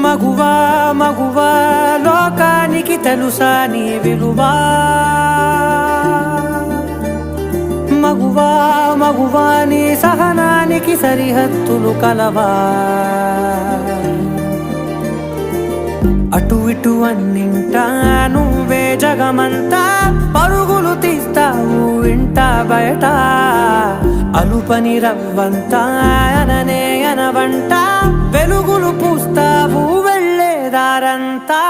మగువా మగువా లోకానికి తెలుసా నీ విలువా మగువా మగువా నీ సహనానికి సరిహద్దులు కలవా అటు ఇటు అన్నింటా నువ్వే జగమంతా పరుగులు తీస్తావు ఇంట బయట అలుపని రవ్వంతా అననే అనవంట వెలుగులు పూస్తావు వెళ్ళేదారంతా